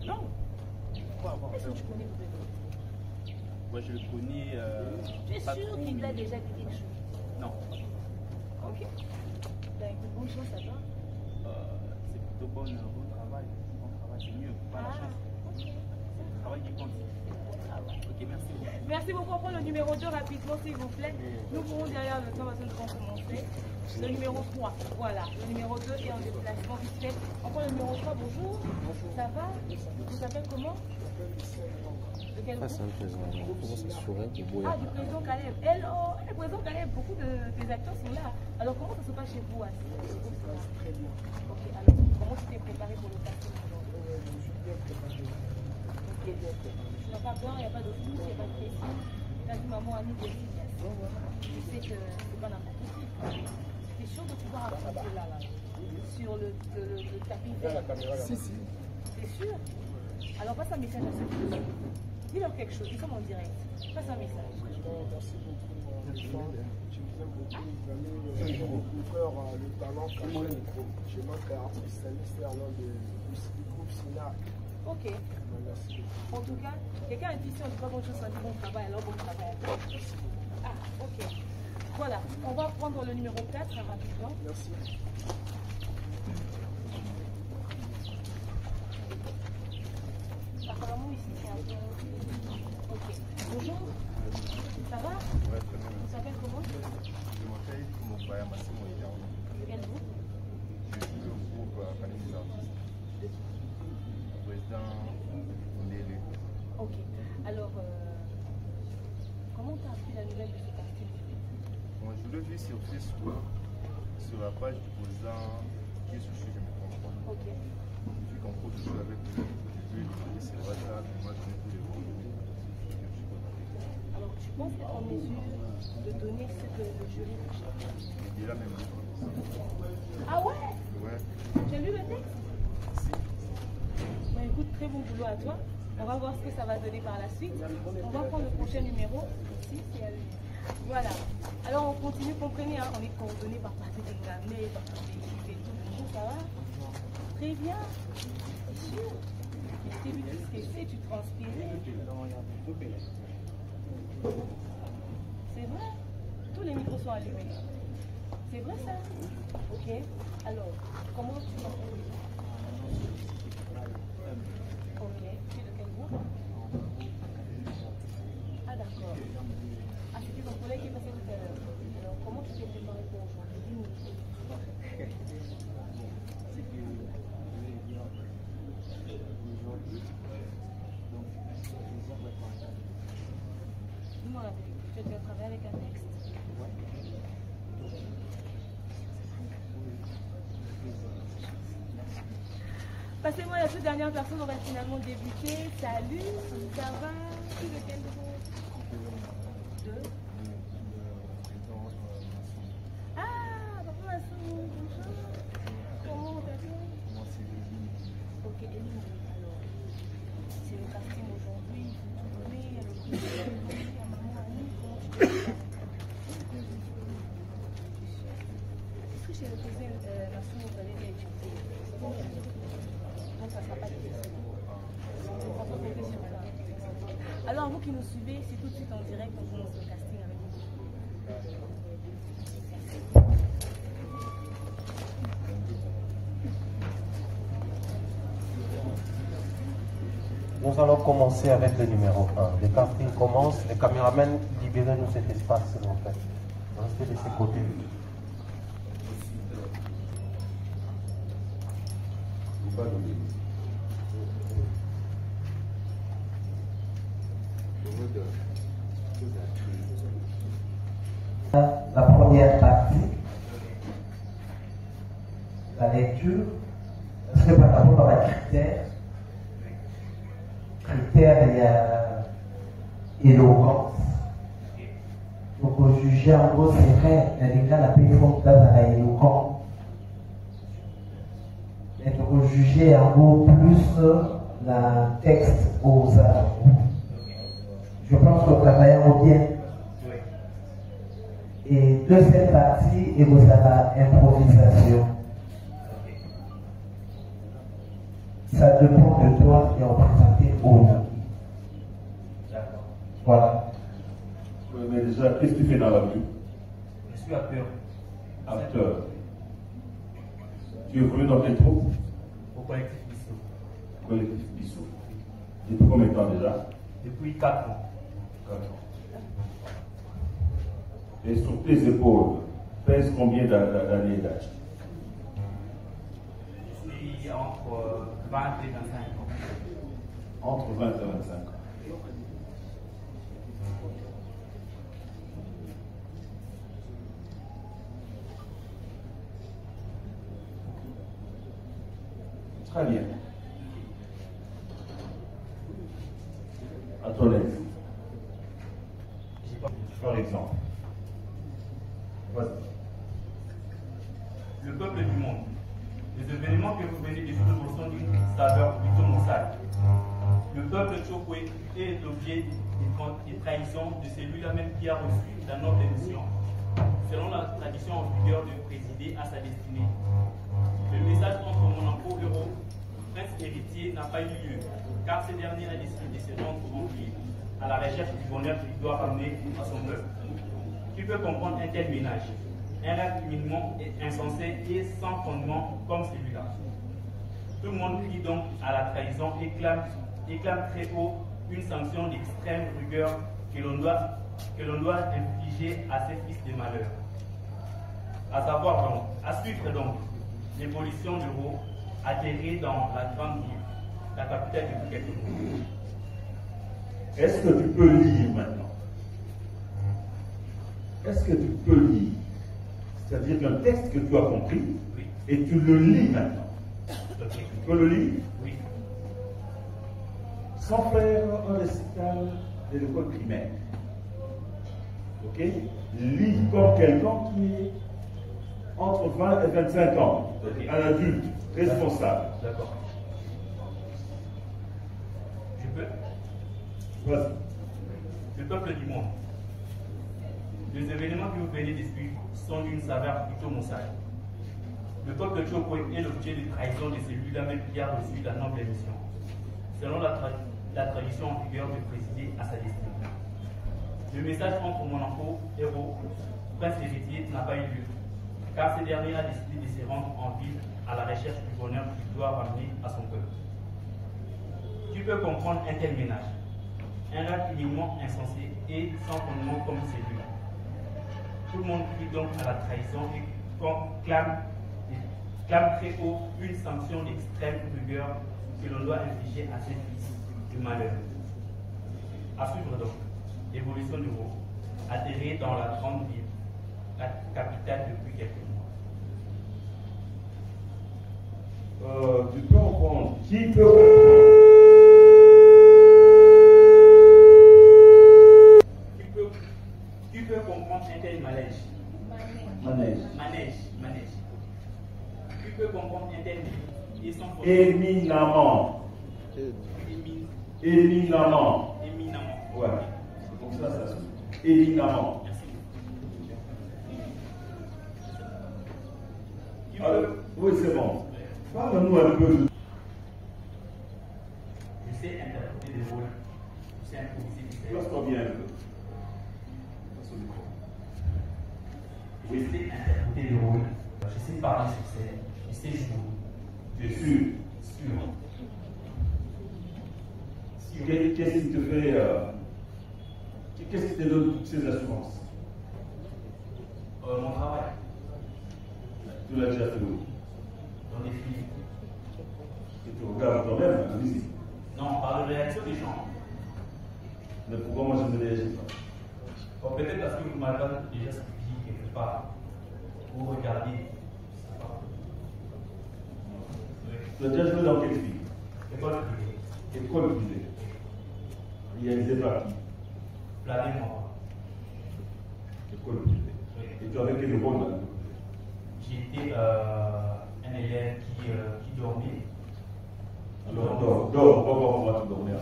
Non. Est-ce que tu connais Bébé? Moi je le connais. Tu es sûr qu'il t'a déjà dit quelque chose? Non. Ok. Ben écoute, bonne chance à toi. C'est plutôt bon travail. Bon travail, c'est mieux. Pas la chance. Ok. C'est le travail qui compte. Ok, merci beaucoup. Merci beaucoup. On prend le numéro 2 rapidement, s'il vous plaît. Nous pourrons derrière le temps, nous allons commencer. Le numéro 3, voilà. Le numéro 2 est en déplacement vite fait. On prend le numéro 3, bonjour. Bonjour. Ça va? Vous appelez comment? De quel groupe? Ah, du président Caleb. Le président Caleb, beaucoup des acteurs sont là. Alors, comment ça se passe chez vous? Ok, alors, comment tu t'es préparé pour le casting aujourd'hui? Ok, tu n'as pas peur, il n'y a pas de flou, il n'y a pas de pression. Tu as dit maman Annie de efficacité. Tu sais que c'est pas n'importe qui. Tu es sûr de pouvoir affronter là, sur le tapis vert? Si, si. T'es sûr? Alors passe un message à ceux qui te suivent. Dis-leur quelque chose, ils sont en direct. Passe un message. Merci beaucoup. Tu nous aimes beaucoup. Vous avez découvert le talent Kamel. Je manque artiste ministère du groupe SINAC. Ok. Merci. En tout cas, quelqu'un est ici, on ne dit pas bonne chose, on dit bon travail, alors bon travail. Ah, ok. Voilà, on va prendre le numéro 4 rapidement. Merci. Apparemment ici c'est un peu... Ok. Bonjour. Ça va? Ouais, très bien. Vous s'appelle comment? Je m'appelle Moubaya Massimo Yao. De quel groupe? Je suis le groupe Panel des artistes. Président Ndélé. Ok. Alors, comment tu as appris la nouvelle de ce casting? Bon, je l'ai vu sur Facebook, sur la page du président qui est sur je me comprends. Ok. Vu qu'en cours de jeu avec lui, c'est vrai ça, moi je mets tous les bons. Alors, tu penses être en mesure de donner ce que le jury recherche? Il est là même. Ah ouais? Ouais. Tu as lu le texte? Bah, écoute, très bon boulot à toi. On va voir ce que ça va donner par la suite. On va prendre le prochain numéro. Ici, c'est à lui. Voilà. Alors, on continue, comprenez, hein, on est coordonnés par Patrick Ngamé, par Patrick et tout. Bonjour, ça va? Très bien. C'est sûr. Tu vu tout ce que c'est, tu transpirais. C'est vrai? Tous les micros sont allumés. C'est vrai ça? Ok. Alors, comment tu t'appelles? Ok. Tu es de quel groupe? Ah d'accord. Ah, c'était ton collègue qui est passé tout à l'heure. Alors, comment tu t'es préparé pour aujourd'hui? Dis-nous. Dis-moi la vérité. Tu as déjà travaillé avec un texte? Passez-moi la toute dernière personne, on va finalement débuter. Salut, ça va? Tu es de quel groupe? Deux. Ah, papa Massou, bonjour. Comment on t'appelle? Ok, Eline, alors, c'est le casting aujourd'hui, il faut tout donner, il y a le prix, il y a maman Annie, comment tu te prépares? Est-ce que chez le président Massou, vous avez déjà étudié? Donc ça ne sera pas difficile. On va compter sur ça. Alors vous qui nous suivez, c'est tout de suite en direct, on commence le casting avec vous. Nous allons commencer avec le numéro 1. Le casting commence. Les caméramans, libérez-nous cet espace, s'il vous plaît. Restez de ce côté. La première partie, la lecture, est-ce que par rapport à la critère, il y a éloquence. Donc, juger en gros, c'est vrai, les gars, la paix font place à la éloquence. Et donc, juger en gros plus la texte aux arts. Je pense que travaillons bien. Et deuxième partie, et vous avez improvisation. Ça dépend de toi et on présentait au nom. D'accord. Voilà. Mais déjà, qu'est-ce que tu fais dans la vie? Je suis acteur. Acteur. Tu évolues dans quelle troupe? Au collectif Bissot. Collectif Bissot. Depuis combien de temps déjà? Depuis 4 ans. 4 ans. Et sur tes épaules, pèse combien d'années d'âge? Je suis entre 20 et 25 ans. Entre 20 et 25 ans. Très bien. À ton aise. Par exemple. Vas-y. Le peuple du monde. Les événements que vous venez de vivre sont d'une saveur plutôt maussade. Le peuple Tchokwe est l'objet des trahisons de celui-là même qui a reçu la noble émission, selon la tradition en vigueur de présider à sa destinée. Le message entre Monaco héros, prince héritier, n'a pas eu lieu, car ce dernier a décidé de se rendre au pied, à la recherche du bonheur qu'il doit ramener à son peuple. Qui peut comprendre un tel ménage? Un rêve humiliant et insensé et sans fondement comme celui-là. Tout le monde crie donc à la trahison et clame très haut une sanction d'extrême rigueur que l'on doit infliger à ces fils de malheur. À savoir donc, à suivre donc, l'évolution de l'euro atterrée dans la grande ville, la capitale depuis quelques mois. Est-ce que tu peux lire maintenant? Est-ce que tu peux lire? C'est-à-dire qu'un texte que tu as compris, Oui. et tu le lis maintenant. Ok. Tu peux le lire? Oui. Sans faire un récital de l'école primaire. Ok? Lis comme quelqu'un qui est entre 20 et 25 ans, Ok. un adulte responsable. D'accord. Je peux? Vas-y. Le peuple du monde. Les événements que vous venez de suivre sont d'une saveur plutôt maussade. Le peuple Tchokwe est l'objet de trahison de celui-là même qui a reçu la noble émission, selon la tradition en vigueur de présider à sa destinée. Le message entre Monaco, héros, prince héritier n'a pas eu lieu, car ce dernier a décidé de se rendre en ville à la recherche du bonheur qu'il doit ramener à son peuple. Tu peux comprendre un tel ménage, un rêve uniquement insensé et sans fondement comme celui-là. Tout le monde crie donc à la trahison et clame très haut une sanction d'extrême rigueur que l'on doit infliger à ces fils du malheur. À suivre donc, l'évolution du roi, atterré dans la grande ville, la capitale depuis quelques mois. Tu peux comprendre. Qui peut Qui peut comprendre un tel manège? Manège. Qui peut comprendre un tel et son éminemment. Éminemment. Ouais. C'est comme ça, ça se dit. Éminemment. Oui, c'est bon. Parle-nous un peu de. Je sais interpréter des rôles. Je sais improviser des scènes. Place-toi bien un peu. Je sais interpréter des rôles. Je sais parler sur scène. Je sais jouer. Tu es sûr? Sûr. Qu'est-ce qui te fait. Qu'est-ce qui te donne toutes ces assurances? Mon travail. Tu l'as déjà fait où? Dans les films. Et tu regardes toi-même la musique. Non, par la réaction des gens. Mais pourquoi moi je ne réagis pas? Bon, peut-être parce que vous m'avez déjà suivi quelque part. Vous regardez. Tu as déjà joué dans quel film? École privée. École privée. Réalisé par qui? Plavez-moi. École privée. Et tu avais quel rôle dans l'école? J'étais un élève qui dormait. Alors, dors, on va te dormir.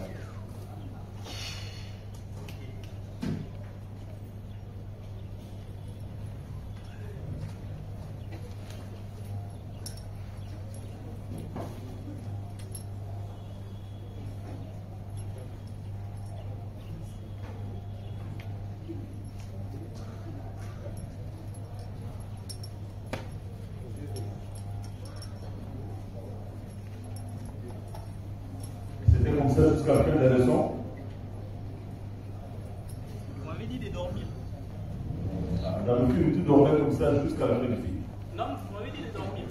ça jusqu'à la fin de la leçon. Vous m'avez dit de dormir. Dans le film, tu dormais comme ça jusqu'à la fin du film. Non, vous m'avez dit de dormir.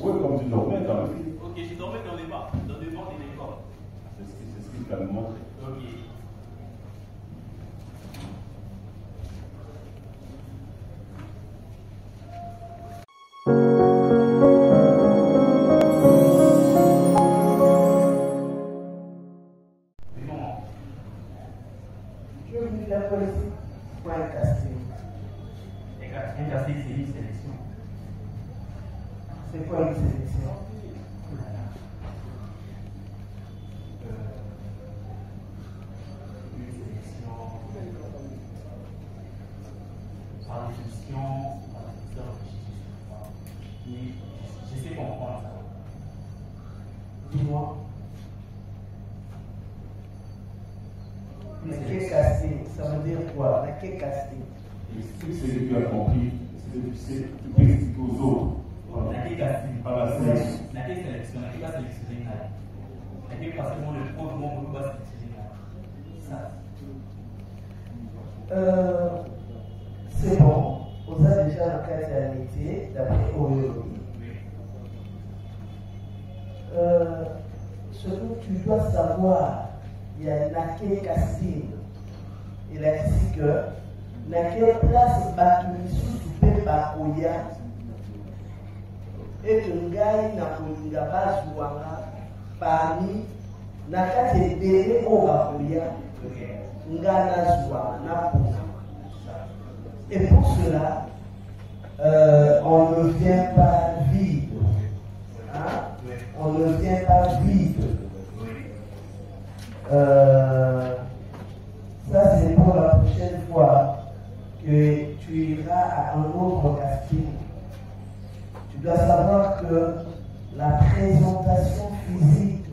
Oui, comme tu dormais dans le film. Ok, je dormais dans les bars, dans le bancs des écoles. C'est ce qu'il t'a montré. Ok. Je veux la politique pour un casting. Un casting, c'est une sélection. C'est quoi une sélection? Une sélection. Par définition, je sais comprendre ça. Dis-moi. Mais quel casting? Ça veut dire quoi? Mais quel casting? Explique ce que tu as compris, ce que tu sais, tu peux expliquer aux autres. Laquelle casting? Par la sélection. Laquelle sélection? Laquelle va sélectionner là? Laquelle parce que le pauvre monde va sélectionner là? Ça. C'est bon. Vous avez déjà le cas de l'amitié, d'après Oyo. Ce que tu dois savoir, il y a laquelle casting. Il a dit que laquelle place Bakumisu Soupe Bakoya et que Ngai Nakolinga Bazouanga parmi Nakate Bele Obakoya Ngana Zouanga. Et pour cela, on ne vient pas vide. Hein? On ne vient pas vide. Ça, c'est pour la prochaine fois que tu iras à un autre casting. Tu dois savoir que la présentation physique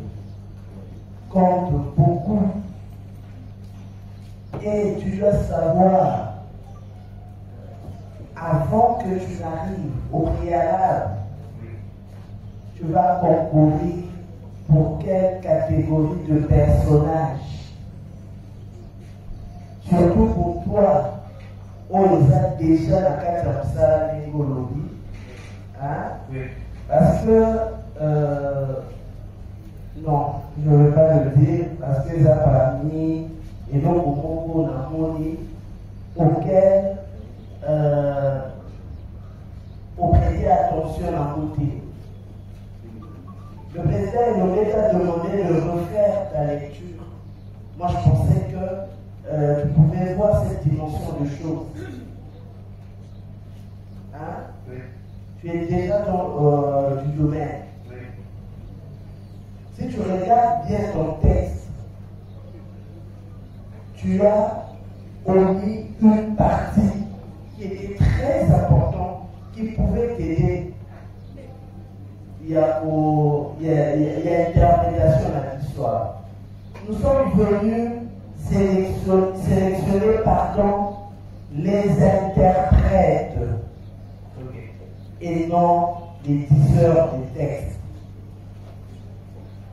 compte beaucoup. Et tu dois savoir, avant que tu n'arrives au préalable, tu vas concourir pour quelle catégorie de personnage? Surtout pour toi, on les a déjà la carte comme ça, l'égologie. Hein? Oui. Parce que, non, je ne veux pas le dire, parce que ça parmi, et donc au Congo, on a dit, auquel on prêtait attention à côté. Le président Inouye t'a demandé de refaire ta lecture. Moi, je pensais que tu pouvais voir cette dimension de choses. Hein? Oui. Tu es déjà dans du domaine. Oui. Si tu regardes bien ton texte, tu as omis une partie qui était très importante, qui pouvait t'aider. Il y a interprétation à l'histoire. Nous sommes venus sélectionner les interprètes et non les diseurs des textes.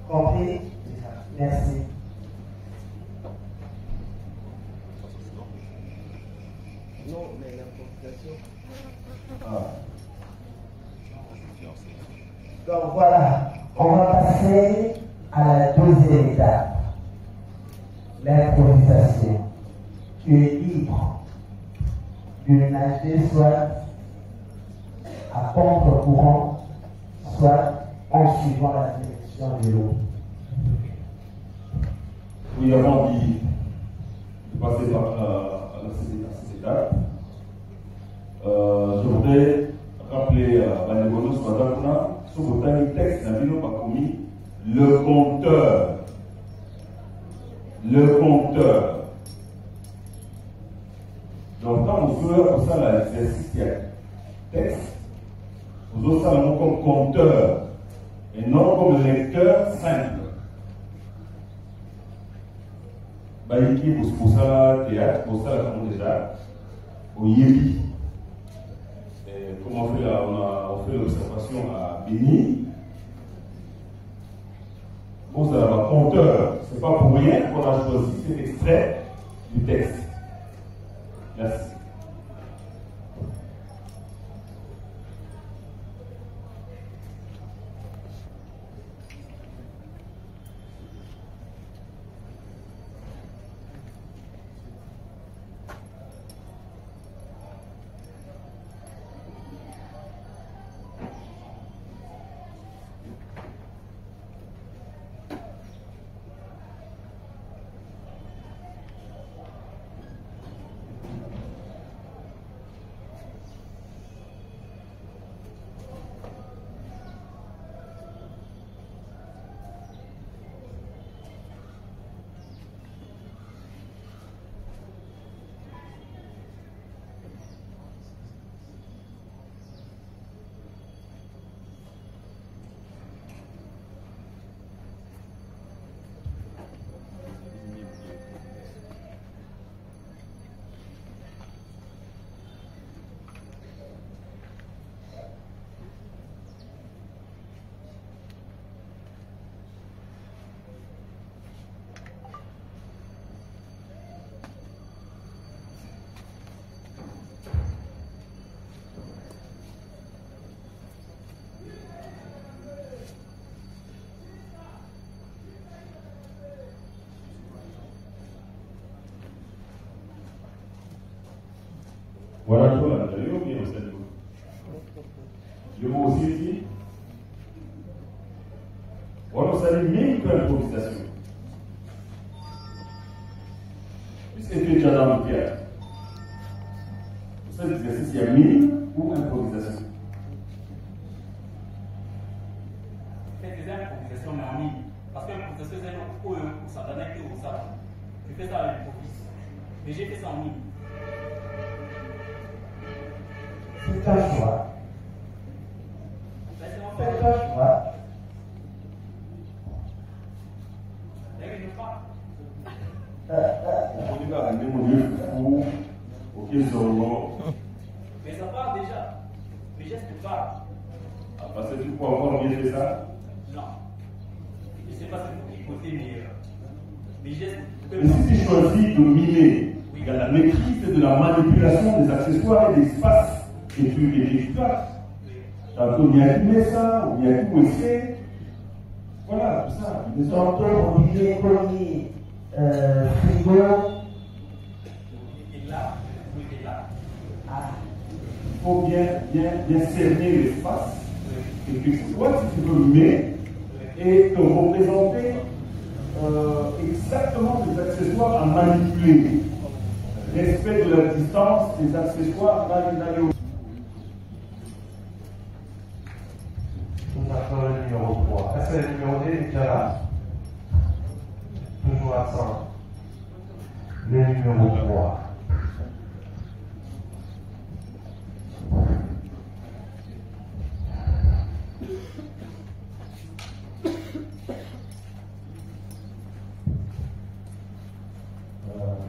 Compris? Merci. Non, mais l'improvisation. Donc voilà, on va passer à la deuxième étape, l'improvisation. Tu es libre de nager soit à contre-courant, soit en suivant la direction de l'eau. Oui, avant de passer par cette étape, je voudrais rappeler à Banegono Swadakuna, sur votre texte, Nabino Bakomi, le compteur. Le compteur. Donc, quand vous jouez comme ça, l'exercice, il y a texte, vous osez ça comme compteur et non comme lecteur simple. Baïki, pour ça, théâtre, pour ça, déjà, au Yébi. Comme on fait l'observation à Béni, Bon, ça va, compteur. C'est pas pour rien qu'on a choisi cet extrait du texte. Merci. Voilà tout là, vous avez oublié au cerveau. Je vous aussi ici. Voilà, vous savez, mille improvisation. Puisque tu es déjà dans le théâtre. Pour cet exercice, il y a mille ou improvisation. Faites des improvisations, mais en ligne. Parce que l'improvisation, c'est un ça donne un ça. Je fais ça à l'improvise. Mais j'ai fait ça en ligne. C'est un choix. C'est un choix. On va amener mon Dieu fou, ok, solo. Mais ça part déjà. Mes gestes partent. Parce que tu peux avoir bien fait ça? Non. Je ne sais pas si vous côté, mais mes gestes. Mais si tu choisis de mimer, il y a la maîtrise de la manipulation des accessoires et des espaces que tu passes. Tantôt bien tu mets ça, ou bien tu essayer. Voilà, tout ça. Tantôt, on disait premier frigo. Et là, et là. Ah. Il faut bien cerner l'espace. Et puis, soit si tu veux mimer et te représenter exactement les accessoires à manipuler. Respect de la distance des accessoires d'aller au. Nous avons le numéro 3. Est-ce que le numéro 2 est déjà là? Toujours absent. Le numéro 3.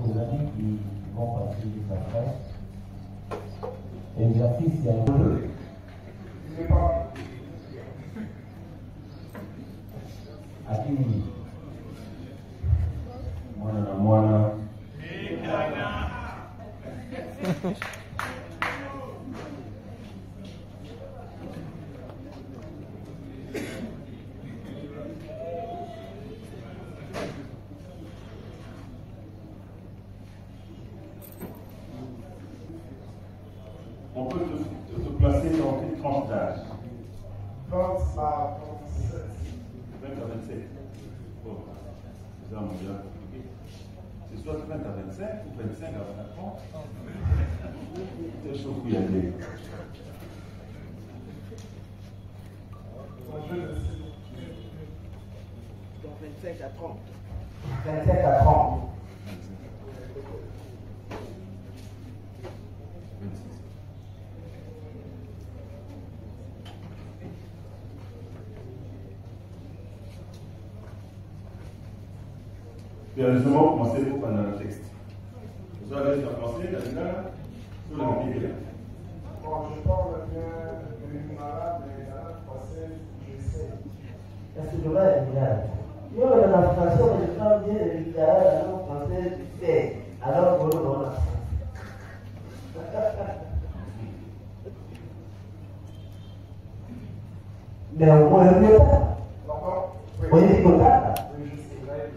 Aux amis qui vont passer juste après, l'exercice, il y a deux. Akili. Mwana na mwana. On peut te placer dans quelle tranche d'âge? 20 à 27. 20 à 27. Bon, c'est ça mon gars. C'est soit 20 à 25 ou 25 à 24 ans. C'est chaud pour y aller. Dans 25 à 30. 27 à 30. Et justement, commencer pendant le texte. Vous allez commencer, la sur le Bible. Bon, je parle bien de malade, mais la française, j'essaie. Est-ce que je vais être malade? Non, Mais au moins un mieux pas. Oui. Vous voyez total? Oui, je sais.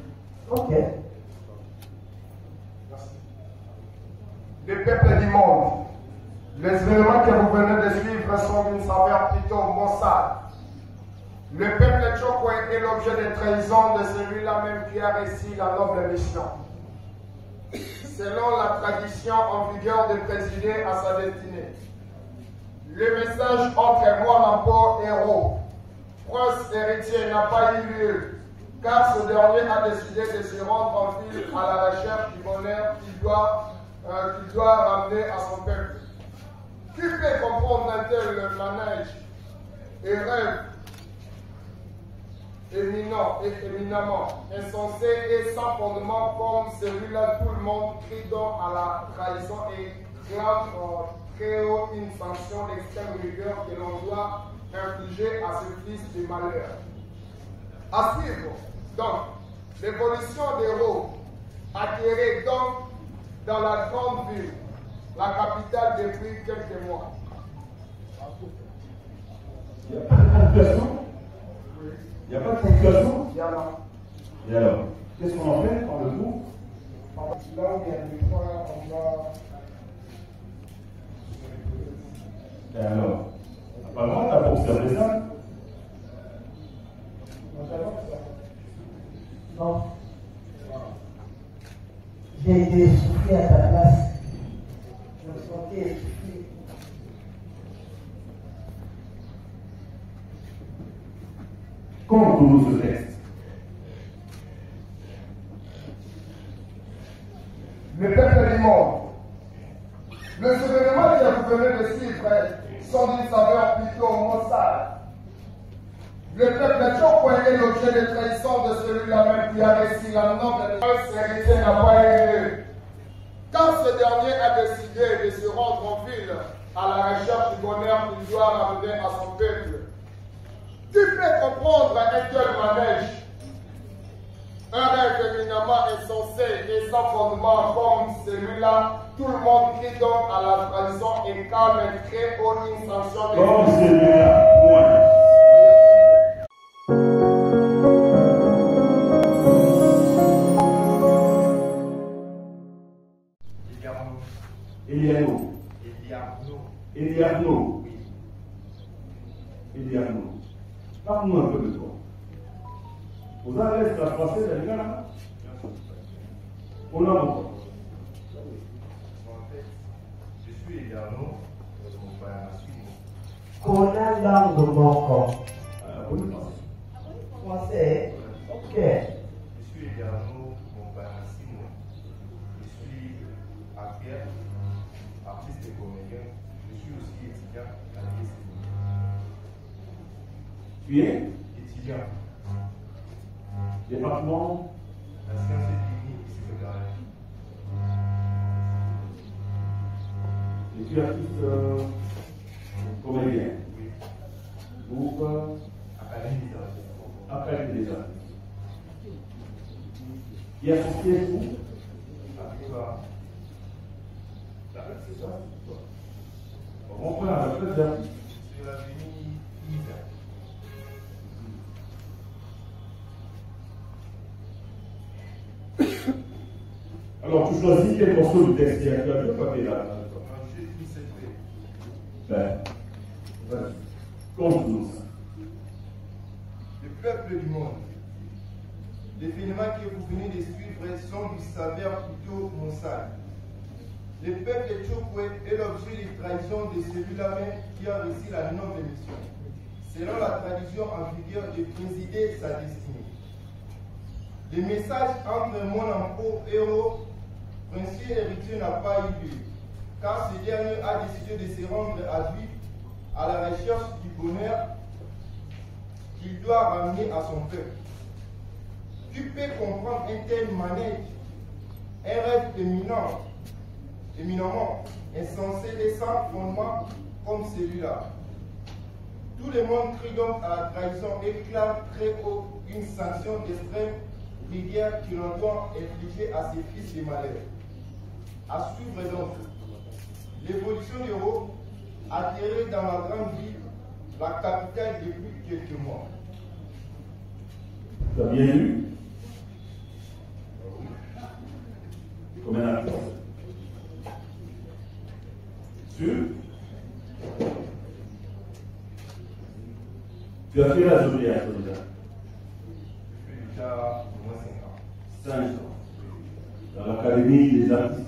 Ok. Merci. Les peuples du monde, les événements que vous venez de suivre sont d'une saveur plutôt maussade. Le peuple Tchokwe est l'objet de trahison de celui-là même qui a réussi la noble mission. Selon la tradition en vigueur de présider à sa destinée. Le message entre moi, Lampo, héros, prince héritier n'a pas eu lieu, car ce dernier a décidé de se rendre en ville à la recherche du bonheur qu'il doit ramener à son peuple. Qui peut comprendre un tel manège et rêve éminemment insensé et sans fondement comme celui-là, tout le monde crie donc à la trahison et clame très haut une sanction d'extrême rigueur que l'on doit infliger à ce fils du malheur. À suivre, donc, l'évolution des héros atterrée donc dans la grande ville, la capitale depuis quelques mois. Il n'y a pas de ponctuation? Il n'y a pas de ponctuation? Il y en a. Et alors, qu'est-ce qu'on en fait dans le tour? Là où il y a des points, on va. Et alors, apparemment, tu n'as pas observé ça? Non. J'ai été soufflé à ta place. Je me sentais essoufflé. Comment trouve ce texte? Le peuple du monde. Le événements que vous venez de suivre sont d'une saveur plutôt maussade. Le peuple Tchokwe est l'objet de trahison de celui-là même qui a réussi la noble héritier n'a pas eu lieu. Quand ce dernier a décidé de se rendre en ville à la recherche du bonheur qu'il doit ramener à son peuple, tu peux comprendre un tel manège, un rêve éminemment insensé et sans fondement comme celui-là, tout le monde crie donc à la trahison et calme très haut une sanction de... Comme celui-là, point. Eliano. Eliano. Eliano. Parle-nous un peu de toi. Vous avez la française, les gars? On a beaucoup. Je suis Eliano, mon père Simon. Qu'on a langue encore. Oui, Français. Ok. Je suis Eliano, mon père Simon. Je suis acteur, artiste et comédien. Je suis aussi étudiant à l'université. Tu es Étudiant. département La science est clinique et psychothérapie. et tu es artiste comédien. Oui. Groupe Académie des artistes. Académie des artistes. Qui est associé où? La plupart. C'est ça. On prend la retraite d'artiste. Sur l'avenue Isa. Alors, tu choisis quel morceau du texte qui est actuel de papier là? Je suis secret. Ben, vas-y. Conte-nous ça. Le peuple du monde. Les phénomènes que vous venez de suivre sont du saveur plutôt maussade. Le peuple Tchokwe est l'objet de trahison de celui-là même qui a réussi la noble mission. Selon la tradition en vigueur de présider sa destinée. Le message entre mon empereur héros, princier héritier n'a pas eu lieu, car ce dernier a décidé de se rendre à vie à la recherche du bonheur qu'il doit ramener à son peuple. Tu peux comprendre un tel manège, un rêve éminemment insensé et sans fondement comme celui-là. Tout le monde crie donc à la trahison et clame très haut une sanction d'extrême rigueur que l'on doit infliger à ses fils de malheur. À suivre donc l'évolution du héros atterré dans la grande ville, la capitale depuis quelques mois. Tu as bien lu? Combien d'artistes? Sûr? Tu as quel âge aujourd'hui à Solida? Je suis déjà au moins 5 ans. 5 ans. Dans l'Académie des artistes.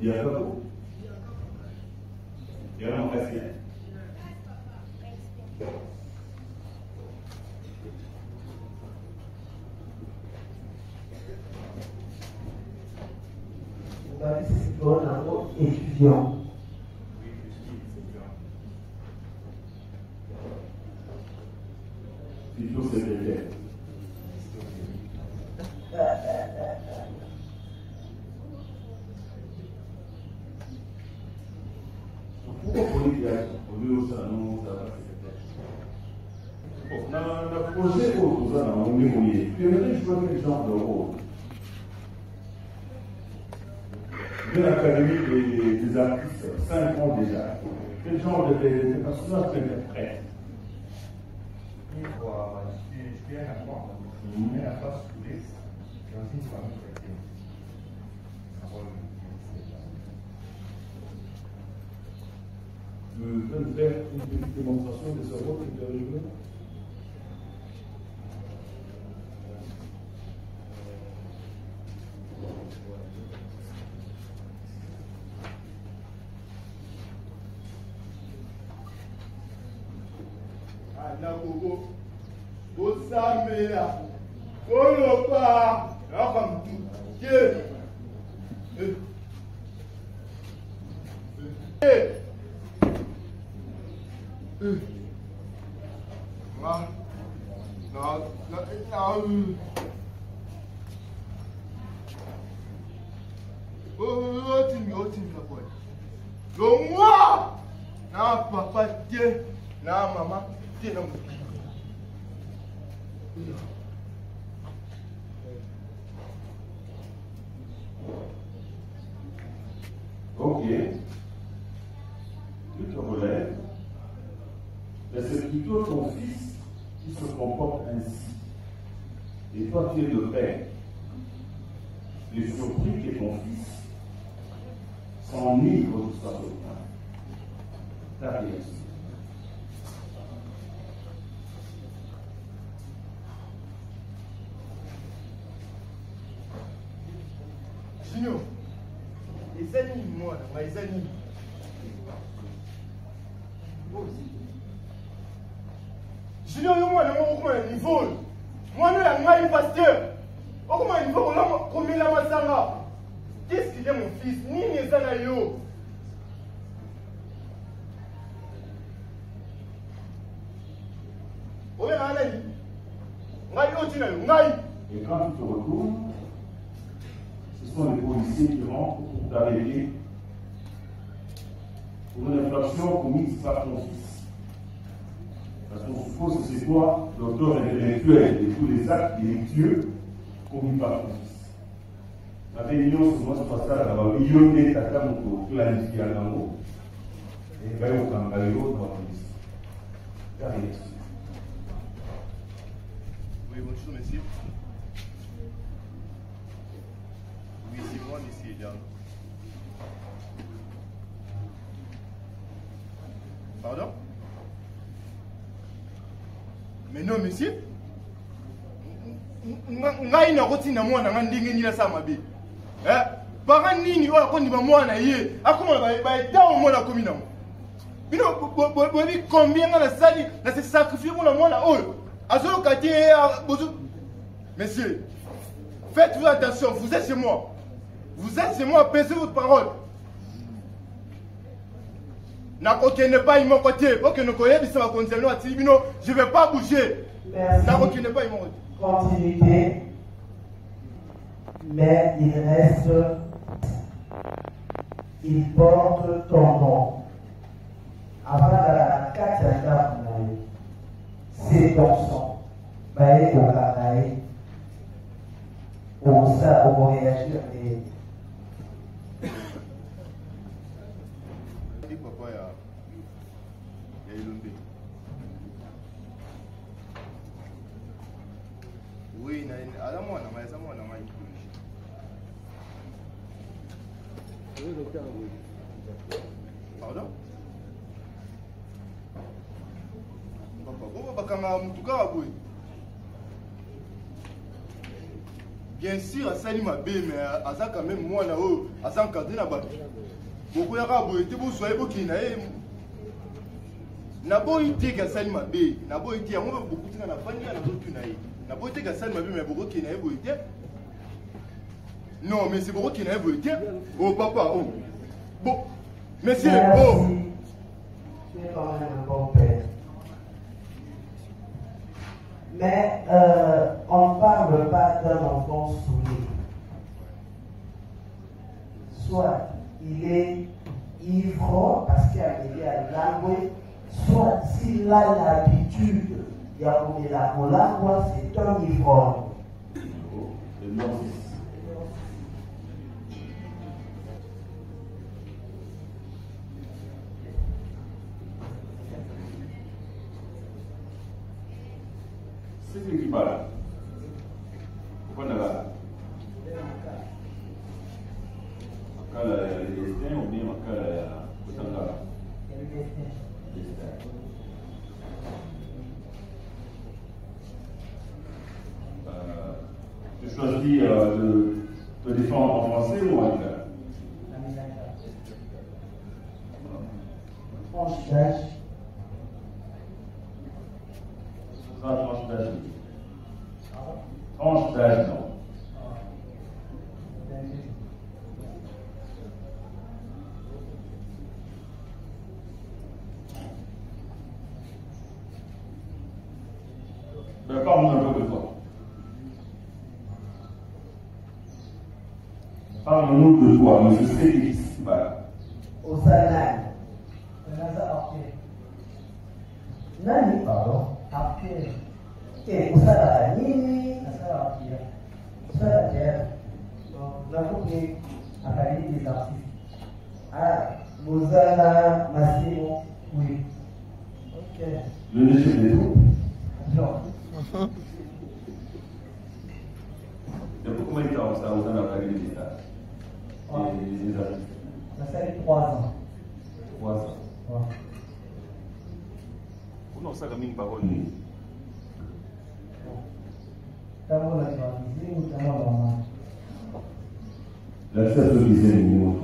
Il y a pas beaucoup. Il y a un Cassien. Vous avez c'est pour un autre étudiant. Oui, je suis étudiant. Plutôt secrétaire. Pourquoi politique au lieu ça non ça va secrétaire? Dans le projet où ça on est mouillé. Tu aimerais jouer quel genre de rôle? Bien l'Académie des artistes, 5 ans déjà. Quel genre de personnages tu interprètes? Je suis un enfant, un enfant soudiste dans une famille chrétienne. Tu peux nous faire une petite démonstration de ce rôle que tu as joué? Nagogo, Osamela, Olopa, Rakamtu, Dieu. Moi, na papa Dieu, na maman Dieu, na Ok. Tu te relèves. Mais c'est plutôt ton fils qui se comporte ainsi. Et toi, tu es le père. Tu es surpris que ton fils s'enivre de sa retraite. Ta réaction. Junior, les amis, moi, les amis. Junior, moi, je niveau. Moi, je suis pasteur. Comment il faut combien la masanga? Qu'est-ce qu'il est mon fils? Ni mes yo. Et quand tu te retournes, ce sont les policiers qui rentrent pour t'arrêter pour une infraction commise par ton fils. Parce qu'on suppose que c'est toi l'auteur intellectuel de tous les actes délictueux commis par ton fils. La réunion, c'est moi, c'est pas ça, là-bas. Il y a des tata, mon planifié à l'amour. Et bien, au Kangaleo, dans la police. Ta réaction. Oui, bonjour, monsieur. Oui, c'est moi, monsieur Diallo. Pardon? Mais non, monsieur. Ngai na koti na mwana nga ndenge ni na sa mabe. Para nini oyo akondima mwana ye akoma ba dawo mwana komi na mo. Bino bobi combien nga na sali na se sacrifier mwana mwana oyo. Azo kati bozo. Monsieur, faites-vous attention, vous êtes chez moi. Vous êtes chez moi, pesez votre parole. Je ne pas mon côté. Je ne vais pas bouger. Merci. Pas mon côté. Continuité. Mais il reste. Il porte ton nom. Avant la 4 c'est ton son. Baé au Kanaï. Au ça, au réagir. Oui, à la moine, mais à moi, on a pardon? Bien sûr, Salim a bé, mais à ça quand même, moi, à ça encadré là-bas. Beaucoup de gens ont été pour soigner pour qu'ils n'aient pas été que Salim a bé, n'a pas été, on va beaucoup de gens à la famille, à la autre qui n'aient n'a pas été que Salim a bé, mais beaucoup qui n'aient pas été. Non, mais c'est beaucoup qui n'aient pas été. Oh, papa, oh. Bon, mais c'est beau. Tu es quand même un bon père. Mais on ne parle pas d'un enfant souillé. Soit il est ivre parce qu'il a aidé à l'angouer, soit s'il a l'habitude de la molangua, c'est un ivrogne. C'est ce qui parle. Pourquoi là? Makala ya destin ou bien makala ya kutangala? Tu choisis de te défendre en français ou en anglais? Tranche d'âge. Tranche d'âge. Tranche d'âge, non. Ben, parle-nous un peu de toi. Parle-nous de toi, monsieur Félix. Au Sanal. Nani? Pardon. Au Sanal. Nini? Au Sanal. La compris. Académie des artistes. Ah, Mozana Massimo. Oui. Ok. Le monsieur des eaux. Non. Depuis combien de temps ça vous a académie des arts? Et des artistes? Ça fait 3 ans. 3 ans. Ouais. Vous n'avez pas mis une parole. D'abord la visée ou d'abord la main? La seule chose qui est le numéro 3.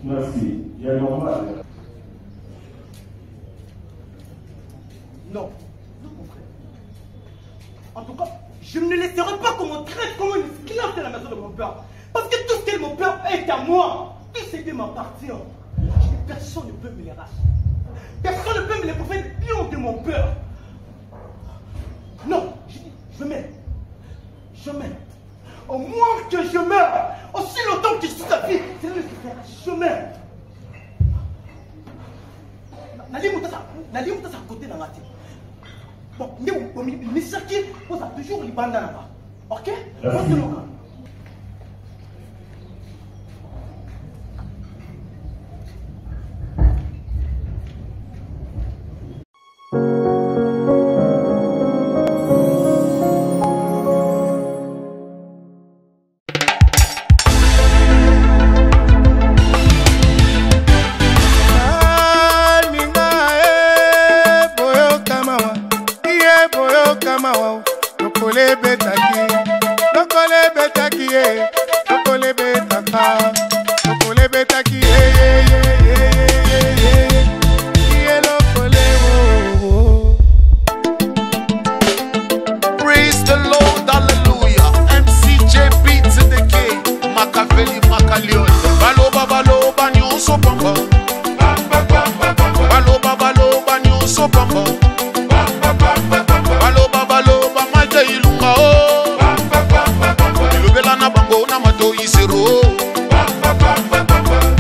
Merci. Il y a normal. Non, mon frère. En tout cas, je ne laisserai pas qu'on me traite comme une esclave de la maison de mon père. Parce que tout ce que mon père est à moi, tout ce qui m'appartient. Personne ne peut me les racheter. Personne ne peut me les prouver le pion de mon père. Non, je dis, je m'aime. Je m'aime. Au moins que je meure, aussi longtemps que je suis sa fille, c'est nécessaire. Je m'aime. Nali Moutassa côté dans la tête. Bon, mais ça qui pose toujours les bandes là-bas. Ok? Machiavelli, Macalion, Balo,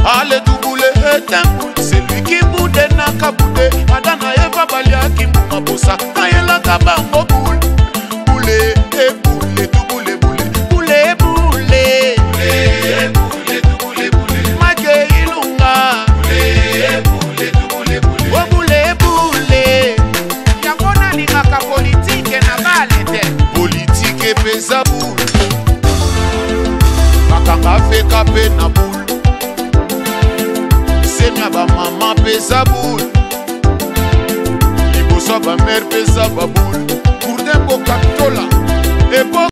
Ale douboule est un boule. C'est lui qui boude n'a qu'à bouder. Madana Eva Balia qui m'a bossa. Kayela Kabango boule. Boule et boule, douboule boule. Boule et boule. Boule douboule boule. Maké Ilunga. Boule douboule boule. Oh boule boule. Yangona ni kaka politique na balete. Politique pesa boule. Makanga fait capé na boule. Senya ba mama pesa boule. Liboso ba mère pesa ba boule. Pour des bocatola.